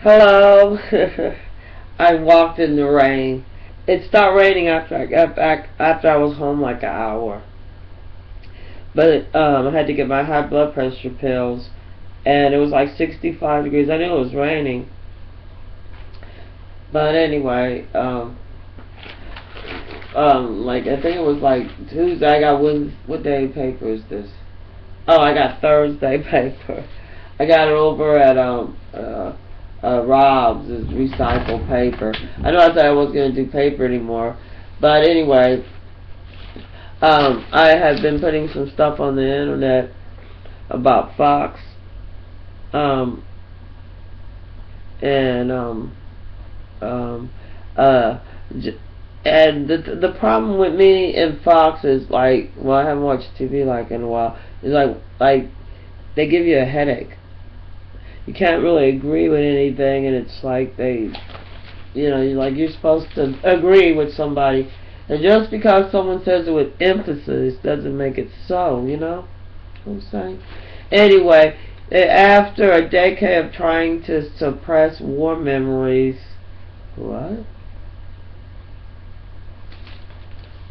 Hello. I walked in the rain. It stopped raining after I got back. After I was home like an hour. But I had to get my high blood pressure pills, and it was like 65 degrees. I knew it was raining. But anyway, like I think it was like Tuesday. I got what day paper is this? Oh, I got Thursday paper. I got it over at Rob's is recycled paper. I know I said I wasn't gonna do paper anymore, but anyway, I have been putting some stuff on the internet about Fox, and and the problem with me and Fox is like, well, I haven't watched TV like in a while. Is like they give you a headache. You can't really agree with anything, and it's like you're supposed to agree with somebody, and just because someone says it with emphasis doesn't make it so. You know what I'm saying? Anyway, after a decade of trying to suppress war memories, what?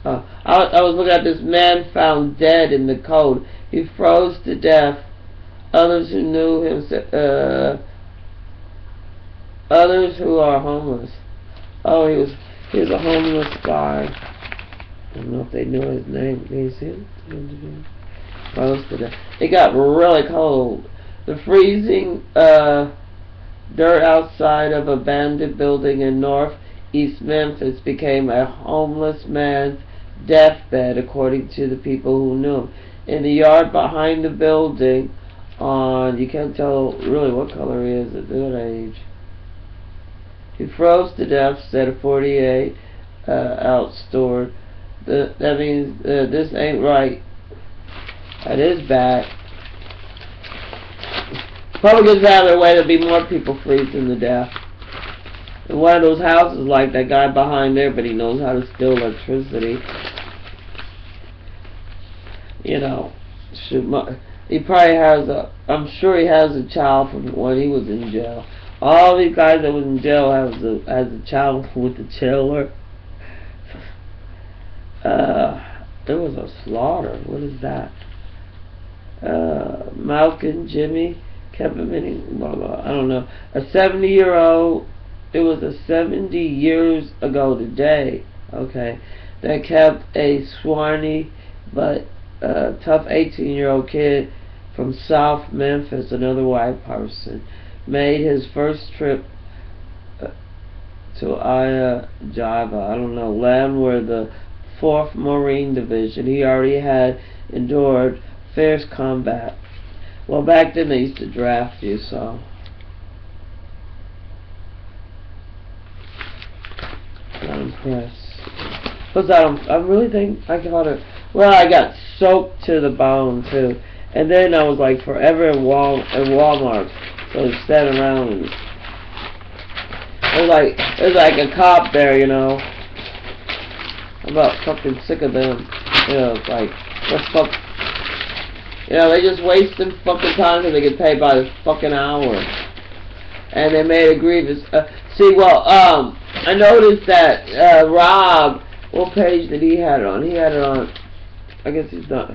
I was looking at this man found dead in the cold. He froze to death. Others who knew him said, others who are homeless. Oh, he was a homeless guy. I don't know if they knew his name. Can you see him? Froze to death. It got really cold. The freezing dirt outside of an abandoned building in northeast Memphis became a homeless man's deathbed, according to the people who knew him. In the yard behind the building, you can't tell really what color he is at that age. He froze to death, said a 48 outstored. That means this ain't right. That is bad. Republicans have their way to be more people freezing to death. In one of those houses like that guy behind there, but he knows how to steal electricity. You know, he probably has I'm sure he has a child from when he was in jail. All these guys that was in jail has a child with the chiller. There was a slaughter. What is that? Malcolm Jimmy kept him in, blah blah. I don't know. A 70-year-old. It was a 70 years ago today. Okay, that kept a swarmy but tough 18-year-old kid from South Memphis, another white person, made his first trip to Java, I don't know, land where the 4th Marine Division. He already had endured fierce combat. Well, back then they used to draft you, so. Not impressed. What's that? I really think I got it. Well, I got soaked to the bone too, and then I was like forever in Walmart. So I was standing around, and it was like a cop there, you know. I'm about fucking sick of them. You know, it's like what fuck. You know, they just wasting fucking time because they get paid by the fucking hour, and they made a grievous. I noticed that Rob, what page did he have it on? He had it on, I guess he's not,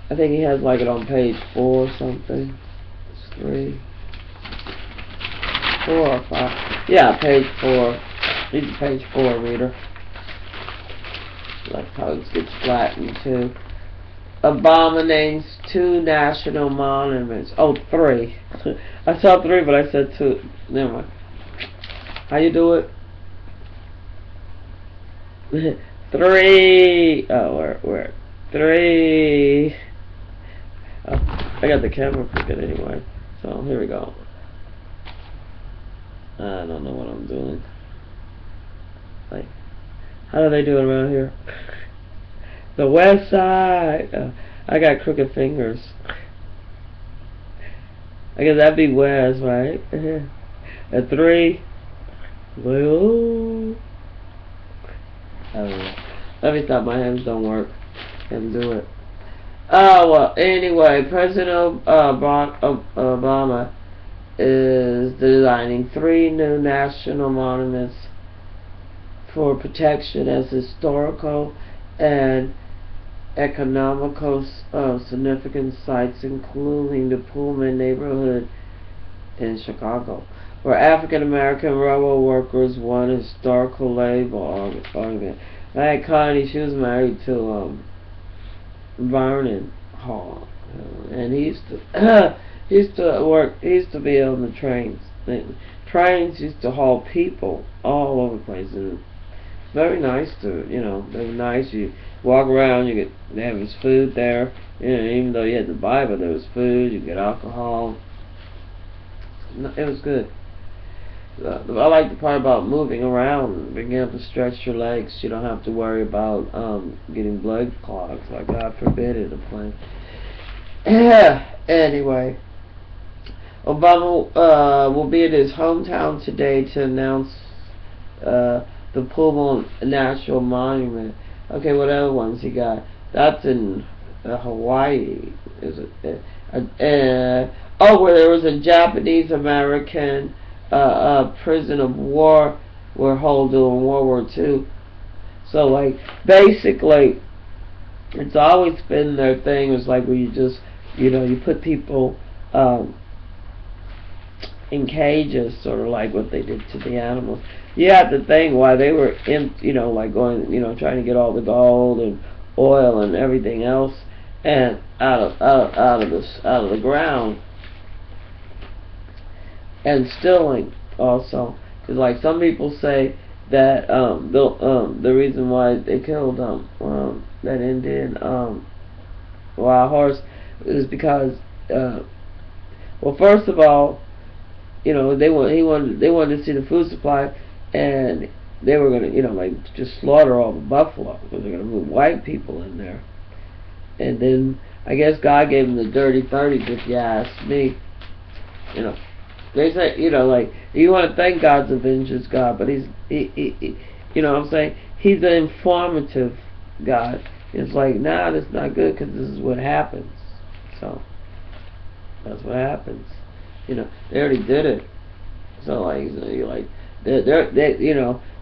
I think he has like it on page 4 or something. It's 3, 4 or 5. Yeah, page 4. He's a page 4 reader. Like how this gets flattened too. Obama names 2 national monuments. Oh, 3. I saw 3, but I said 2. Never mind. How you do it? 3. Oh, where? 3. Oh, I got the camera crooked anyway. So here we go. I don't know what I'm doing. Like, how do they do it around here? The West Side. I got crooked fingers. I guess that'd be West, right? A 3. Well, I don't know. Let me stop. My hands don't work. Can't do it. Oh, well, anyway, President Obama is designing 3 new national monuments for protection as historical and economical significant sites, including the Pullman neighborhood in Chicago, where African American railroad workers won a historical labor argument. Like Connie, she was married to Vernon Hall, and he used to he used to work. He used to be on the trains. The trains used to haul people all over the place, and very nice to, they were nice. You walk around, there was food there, even though you had to buy, but there was food, you get alcohol. It was good. I like the part about moving around and being able to stretch your legs. You don't have to worry about getting blood clots, like God forbid in a plane. Anyway, Obama will be at his hometown today to announce the Pullman National Monument. Okay, what other ones he got? That's in Hawaii. Is it? Where there was a Japanese American prison of war were held during World War II. So, like, basically, it's always been their thing. It's like where you just, you put people in cages, sort of like what they did to the animals. You have to think why they were in, like going, trying to get all the gold and oil and everything else, and out of the ground, and stealing also, because like some people say that the reason why they killed that Indian wild horse is because well, first of all, they wanted to see the food supply, and they were gonna like just slaughter all the buffalo because they're gonna move white people in there. And then I guess God gave them the dirty 30s, if you ask me. They say, like, you want to thank God's a vengeance God, but he what I'm saying, he's an informative God. It's like, nah, that's not good because this is what happens. So that's what happens. They already did it. So like, you're like, they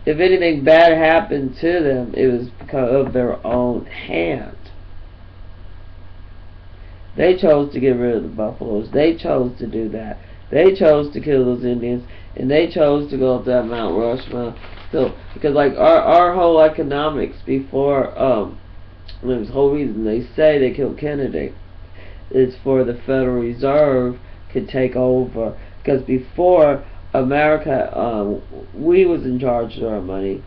if anything bad happened to them, it was because of their own hand. They chose to get rid of the buffaloes. They chose to do that. They chose to kill those Indians, and they chose to go up that Mount Rushmore. So, because like our whole economics before the whole reason they say they killed Kennedy is for the Federal Reserve could take over. Because before America, we was in charge of our money,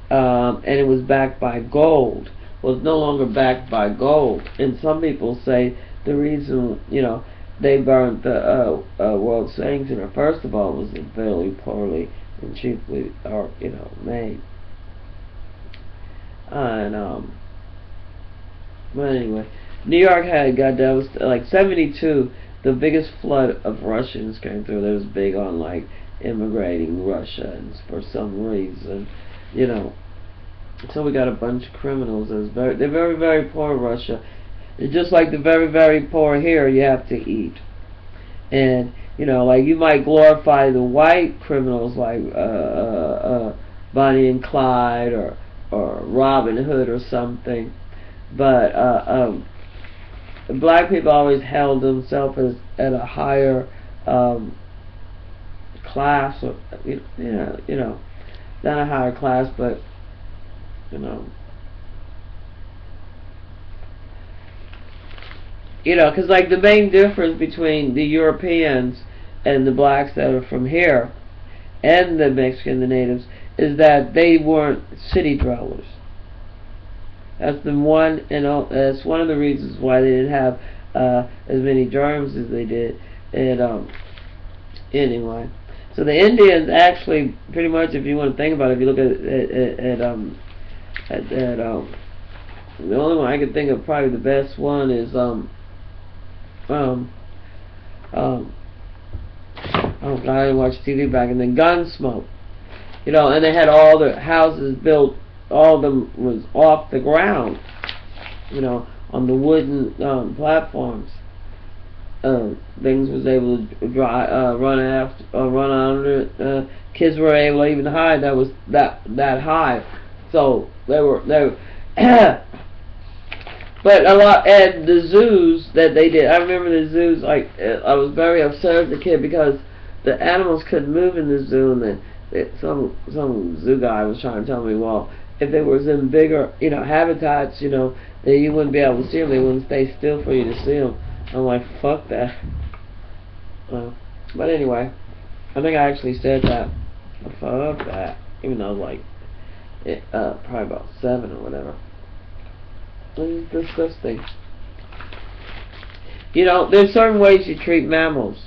and it was backed by gold. Well, it's no longer backed by gold, and some people say the reason they burned the World Trade Center, first of all, was fairly poorly and cheaply made. But anyway, New York had like 72. The biggest flood of Russians came through. They was big on like immigrating Russians for some reason, So we got a bunch of criminals. They're very, very poor in Russia. And just like the very, very poor here, you have to eat. And like you might glorify the white criminals like Bonnie and Clyde or Robin Hood or something, but black people always held themselves as at a higher class, or not a higher class, but because like the main difference between the Europeans and the blacks that are from here, and the Mexican, the natives, is that they weren't city dwellers. That's one of the reasons why they didn't have as many germs as they did. And anyway, so the Indians actually, pretty much, if you want to think about it, if you look at the only one I can think of, probably the best one is oh God, I didn't watch TV back, and then Gunsmoke, and they had all the houses built, all of them was off the ground, on the wooden platforms, things was able to run under. Kids were able to even hide. That was that high. So they were. But a lot at the zoos that they did. I remember the zoos. Like I was very upset as a kid because the animals couldn't move in the zoo, and then some zoo guy was trying to tell me, well, if they was in bigger, habitats, then you wouldn't be able to see them. They wouldn't stay still for you to see them. I'm like, fuck that. But anyway, I think I actually said that. Fuck that. Even though I was like, probably about 7 or whatever. It's disgusting. There's certain ways you treat mammals.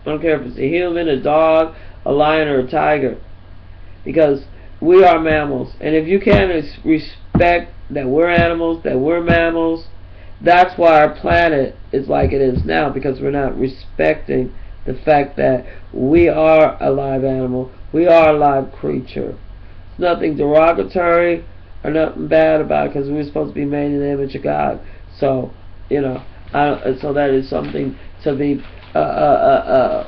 I don't care if it's a human, a dog, a lion, or a tiger. Because we are mammals. And if you can't respect that we're animals, that we're mammals, that's why our planet is like it is now. Because we're not respecting the fact that we are a live animal. We are a live creature. There's nothing derogatory or nothing bad about it, because we're supposed to be made in the image of God. So, so that is something to be to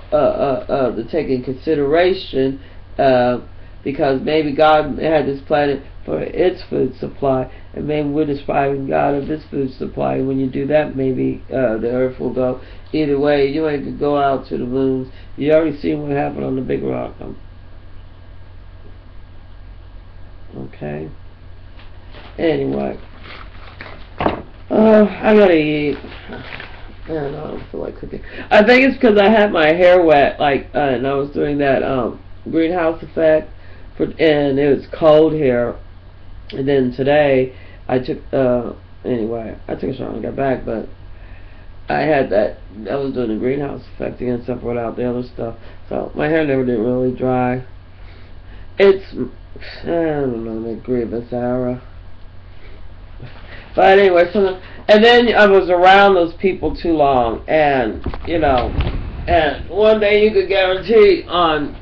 take in consideration, because maybe God had this planet for its food supply, and maybe we're depriving God of His food supply. And when you do that, maybe the Earth will go either way. You ain't gonna go out to the moons. You already seen what happened on the Big Rock. Okay. Anyway, I gotta eat. I don't feel like cooking. I think it's because I had my hair wet, and I was doing that greenhouse effect, and it was cold here. And then today, I took anyway, I took a shower and got back, but I had that. I was doing the greenhouse effect again, stuff without the other stuff. So my hair never did really dry. It's I don't know, the grievous era. But anyway, and then I was around those people too long, and and one day you could guarantee on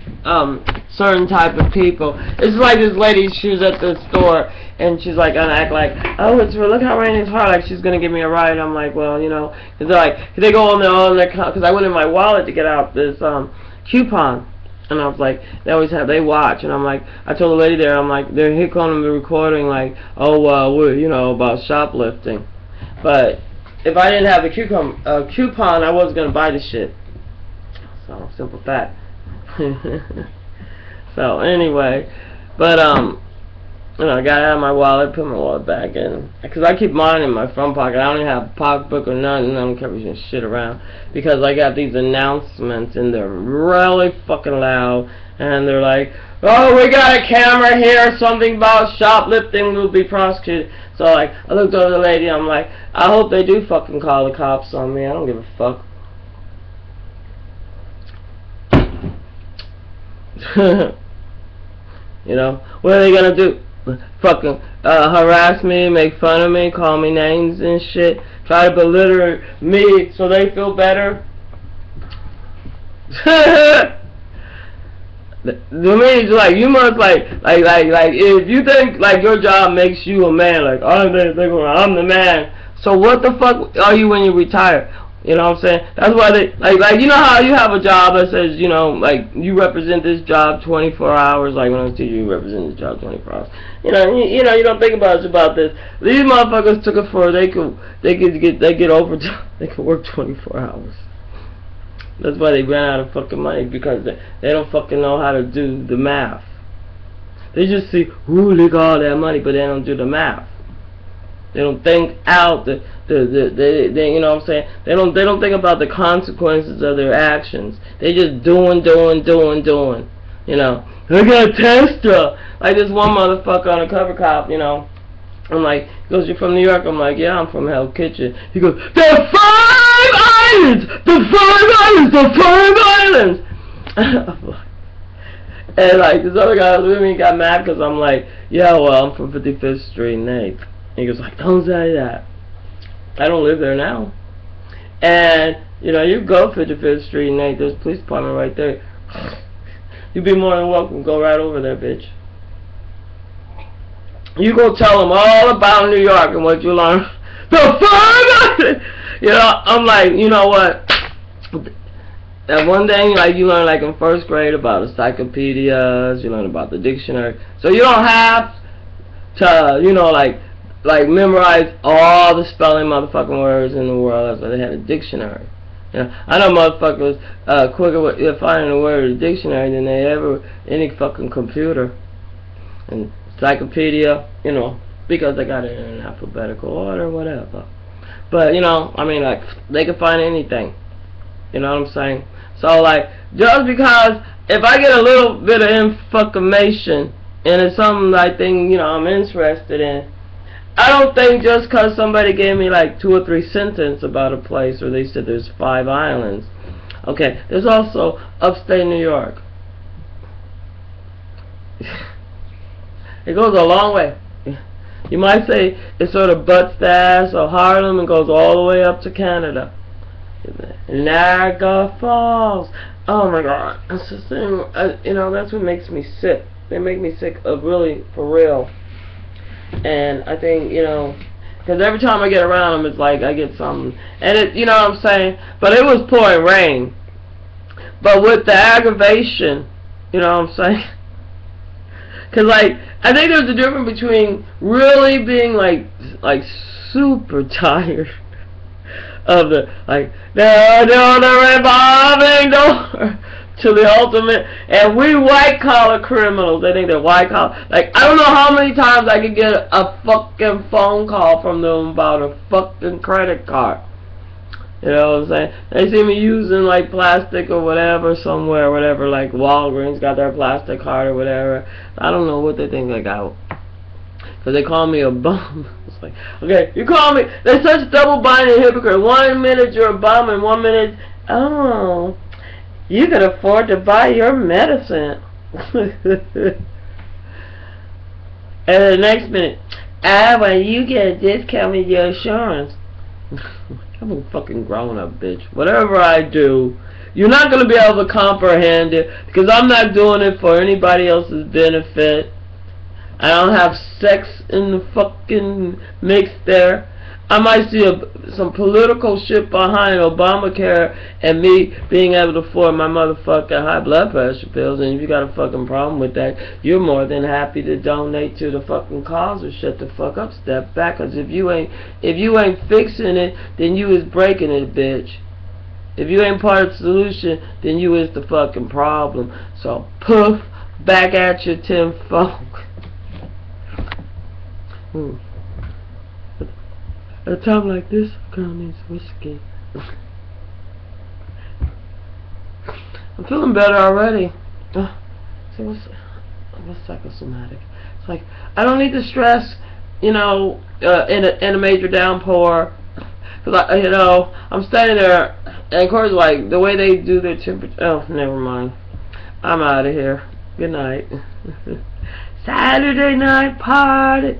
certain type of people. It's like this lady, she was at the store, and she's like gonna act like, oh, look how Rainey's hard, like she's gonna give me a ride. I'm like, well, cause they're like, they go on their, cause I went in my wallet to get out this coupon. And I was like, they watch, and I'm like, I told the lady there, I'm like, they're here calling the recording, like, oh, we're, about shoplifting. But if I didn't have the coupon, I wasn't gonna buy the shit. So simple fact. So anyway, but I got out of my wallet, put my wallet back in, because I keep mine in my front pocket. I don't even have a pocketbook or nothing. I don't carry shit around, because I got these announcements, and they're really fucking loud, and they're like, oh, we got a camera here, something about shoplifting will be prosecuted. So I looked over the lady, I'm like, I hope they do fucking call the cops on me. I don't give a fuck. What are they gonna do? Fucking harass me, make fun of me, call me names and shit, try to belittle me so they feel better. The means like, you must like if you think like your job makes you a man, like I'm the man. So what the fuck are you when you retire? You know what I'm saying? That's why they like how you have a job that says, like you represent this job 24 hours. Like when I was teaching, you represent this job 24 hours. You don't think about this. These motherfuckers took it for they get overtime. They could work 24 hours. That's why they ran out of fucking money, because they don't fucking know how to do the math. They just see, ooh, they got all that money, but they don't do the math. They don't think out they you know what I'm saying? They don't think about the consequences of their actions. They just doing. I got a tester. Like this one motherfucker on a cover cop, I'm like, he goes, you're from New York? I'm like, yeah, I'm from Hell's Kitchen. He goes, the 5 islands! The 5 islands! And like, this other guy was with me, got mad because I'm like, yeah, well, I'm from 55th Street and 8th. And he goes like, don't say that. I don't live there now. And, you go 55th Street and 8th, there's a police department right there. You'd be more than welcome, go right over there, bitch. You go tell them all about New York and what you learn. The 5 islands! I'm like, you know what? And one thing, like, you learn, like, in first grade about encyclopedias, you learn about the dictionary. So you don't have to, you know, like memorize all the spelling motherfucking words in the world. That's why they had a dictionary. You know, I know motherfuckers quicker with finding a word in the dictionary than they ever any fucking computer and encyclopedia. You know, because they got it in alphabetical order, or whatever. But you know, I mean, like, they can find anything. You know what I'm saying? So, like, just because if I get a little bit of information and it's something I think, you know, I'm interested in, I don't think just because somebody gave me like 2 or 3 sentences about a place, or they said there's 5 islands. Okay, there's also upstate New York. It goes a long way. You might say it sort of butts the ass of Harlem and goes all the way up to Canada. Niagara Falls. Oh my God, that's the thing. You know, that's what makes me sick. They make me sick of, really, for real. And I think, you know, because every time I get around them, it's like I get something. And it, you know what I'm saying? But it was pouring rain. But with the aggravation, you know what I'm saying? Because, like, I think there's a difference between really being like super tired of the, like, the revolving door to the ultimate. And we white collar criminals, they think they're white collar. Like, I don't know how many times I could get a fucking phone call from them about a fucking credit card. You know what I'm saying? They see me using, like, plastic or whatever somewhere, whatever, like Walgreens got their plastic card or whatever. I don't know what they think I got. Because they call me a bum. It's like, okay, you call me, they're such double-minded hypocrite. 1 minute you're a bum and 1 minute, oh, you can afford to buy your medicine. And the next minute, well, you get a discount with your insurance. I'm a fucking grown-up, bitch. Whatever I do, you're not going to be able to comprehend it, because I'm not doing it for anybody else's benefit. I don't have sex in the fucking mix there. I might see some political shit behind Obamacare and me being able to afford my motherfucking high blood pressure pills, and if you got a fucking problem with that, you're more than happy to donate to the fucking cause or shut the fuck up, step back, because if you ain't fixing it, then you is breaking it, bitch. If you ain't part of the solution, then you is the fucking problem. So, poof, back at you tenfold. At a time like this, girl needs whiskey. I'm feeling better already. See, what's psychosomatic? It's like, I don't need to stress, you know, in a major downpour. Cause you know, I'm standing there, and of course, like, the way they do their temperature. Oh, never mind. I'm out of here. Good night. Saturday night party.